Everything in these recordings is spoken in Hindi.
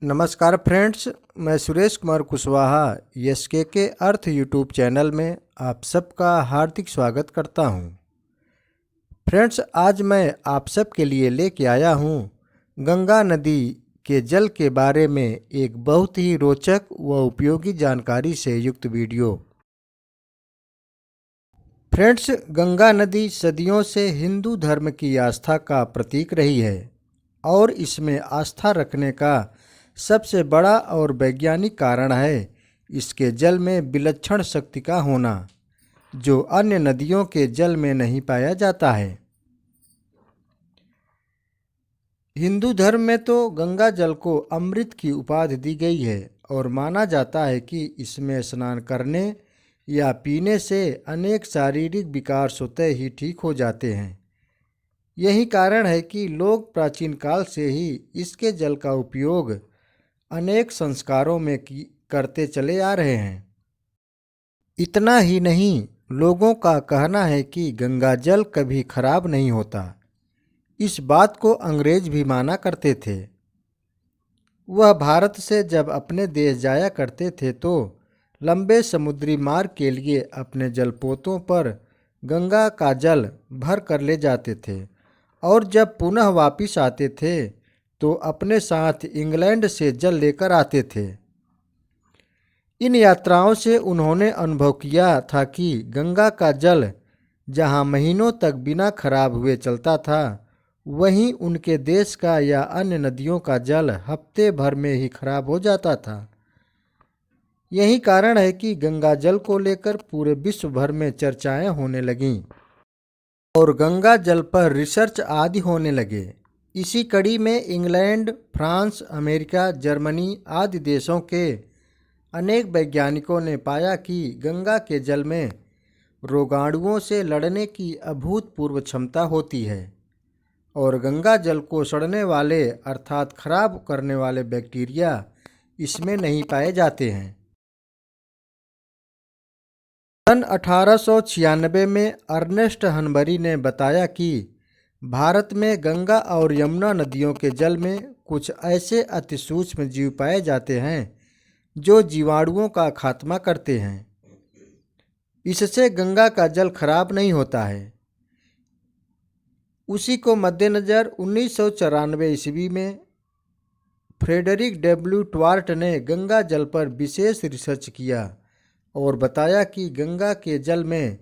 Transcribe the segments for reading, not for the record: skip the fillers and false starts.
नमस्कार फ्रेंड्स, मैं सुरेश कुमार कुशवाहा एसके अर्थ यूट्यूब चैनल में आप सबका हार्दिक स्वागत करता हूं। फ्रेंड्स, आज मैं आप सब के लिए लेके आया हूं गंगा नदी के जल के बारे में एक बहुत ही रोचक व उपयोगी जानकारी से युक्त वीडियो। फ्रेंड्स, गंगा नदी सदियों से हिंदू धर्म की आस्था का प्रतीक रही है और इसमें आस्था रखने का सबसे बड़ा और वैज्ञानिक कारण है इसके जल में विलक्षण शक्ति का होना, जो अन्य नदियों के जल में नहीं पाया जाता है। हिंदू धर्म में तो गंगा जल को अमृत की उपाधि दी गई है और माना जाता है कि इसमें स्नान करने या पीने से अनेक शारीरिक विकार स्वतः ही ठीक हो जाते हैं। यही कारण है कि लोग प्राचीन काल से ही इसके जल का उपयोग अनेक संस्कारों में करते चले आ रहे हैं। इतना ही नहीं, लोगों का कहना है कि गंगा जल कभी खराब नहीं होता। इस बात को अंग्रेज भी माना करते थे। वह भारत से जब अपने देश जाया करते थे तो लंबे समुद्री मार्ग के लिए अपने जलपोतों पर गंगा का जल भर कर ले जाते थे और जब पुनः वापिस आते थे तो अपने साथ इंग्लैंड से जल लेकर आते थे। इन यात्राओं से उन्होंने अनुभव किया था कि गंगा का जल जहां महीनों तक बिना खराब हुए चलता था, वहीं उनके देश का या अन्य नदियों का जल हफ्ते भर में ही खराब हो जाता था। यही कारण है कि गंगा जल को लेकर पूरे विश्व भर में चर्चाएं होने लगीं और गंगा जल पर रिसर्च आदि होने लगे। इसी कड़ी में इंग्लैंड, फ्रांस, अमेरिका, जर्मनी आदि देशों के अनेक वैज्ञानिकों ने पाया कि गंगा के जल में रोगाणुओं से लड़ने की अभूतपूर्व क्षमता होती है और गंगा जल को सड़ने वाले अर्थात खराब करने वाले बैक्टीरिया इसमें नहीं पाए जाते हैं। सन 1896 में अर्नेस्ट हनबरी ने बताया कि भारत में गंगा और यमुना नदियों के जल में कुछ ऐसे अतिसूक्ष्म जीव पाए जाते हैं जो जीवाणुओं का खात्मा करते हैं। इससे गंगा का जल खराब नहीं होता है। उसी को मद्देनज़र 1994 ईस्वी में फ्रेडरिक डब्ल्यू ट्वार्ट ने गंगा जल पर विशेष रिसर्च किया और बताया कि गंगा के जल में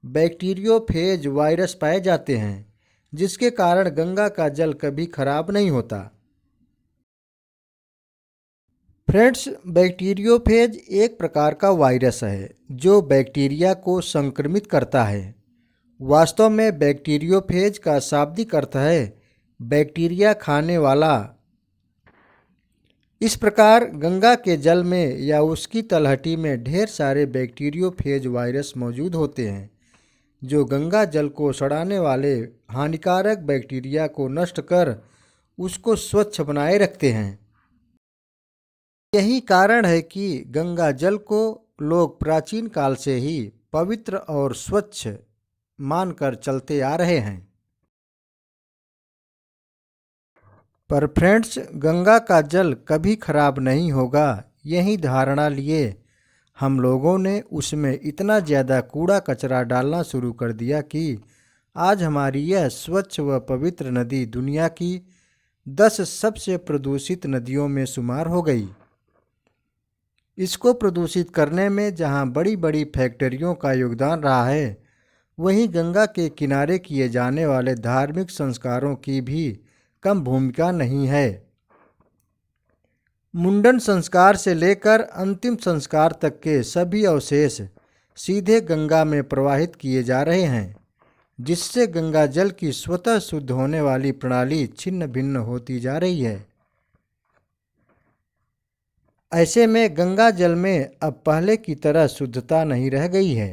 बैक्टीरियोफेज वायरस पाए जाते हैं, जिसके कारण गंगा का जल कभी खराब नहीं होता। फ्रेंड्स, बैक्टीरियोफेज एक प्रकार का वायरस है जो बैक्टीरिया को संक्रमित करता है। वास्तव में बैक्टीरियोफेज का शाब्दिक अर्थ है बैक्टीरिया खाने वाला। इस प्रकार गंगा के जल में या उसकी तलहटी में ढेर सारे बैक्टीरियोफेज वायरस मौजूद होते हैं जो गंगा जल को सड़ाने वाले हानिकारक बैक्टीरिया को नष्ट कर उसको स्वच्छ बनाए रखते हैं। यही कारण है कि गंगा जल को लोग प्राचीन काल से ही पवित्र और स्वच्छ मानकर चलते आ रहे हैं। पर फ्रेंड्स, गंगा का जल कभी खराब नहीं होगा, यही धारणा लिए हम लोगों ने उसमें इतना ज़्यादा कूड़ा कचरा डालना शुरू कर दिया कि आज हमारी यह स्वच्छ व पवित्र नदी दुनिया की 10 सबसे प्रदूषित नदियों में शुमार हो गई। इसको प्रदूषित करने में जहां बड़ी बड़ी फैक्ट्रियों का योगदान रहा है, वहीं गंगा के किनारे किए जाने वाले धार्मिक संस्कारों की भी कम भूमिका नहीं है। मुंडन संस्कार से लेकर अंतिम संस्कार तक के सभी अवशेष सीधे गंगा में प्रवाहित किए जा रहे हैं, जिससे गंगा जल की स्वतः शुद्ध होने वाली प्रणाली छिन्न भिन्न होती जा रही है। ऐसे में गंगा जल में अब पहले की तरह शुद्धता नहीं रह गई है।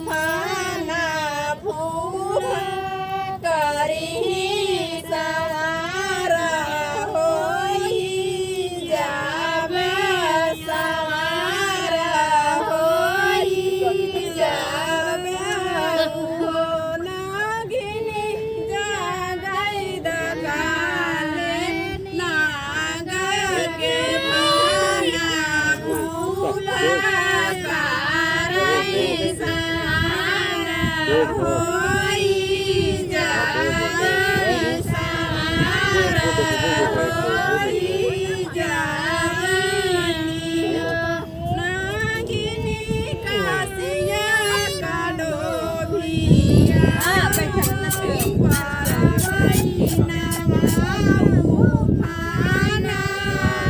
फाना फूफ करी सवारा होई जाब सवारा होई जाब हो नागिनी जागई दगाले नाग के फाना फूल सारई सारा होई जाब सारा होई जाब नागिनी कासिया काडोभिया पारवई नवाऊ फाना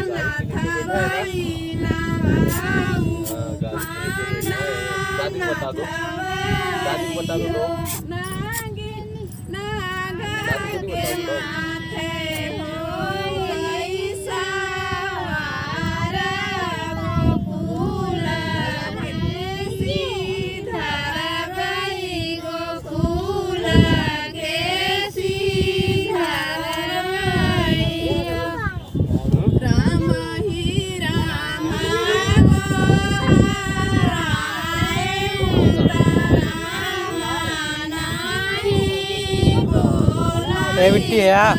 नाथवई नवाऊ फाना नाथवई नागिनी नागा के माथे होई सवारा गोकुल के सीधरवई गोकुल के सीधरवई राम ही राम मिट्टी है यार।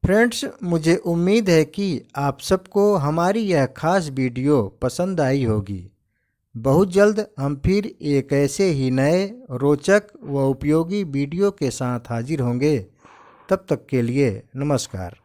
फ्रेंड्स, मुझे उम्मीद है कि आप सबको हमारी यह खास वीडियो पसंद आई होगी। बहुत जल्द हम फिर एक ऐसे ही नए रोचक व उपयोगी वीडियो के साथ हाजिर होंगे। तब तक के लिए नमस्कार।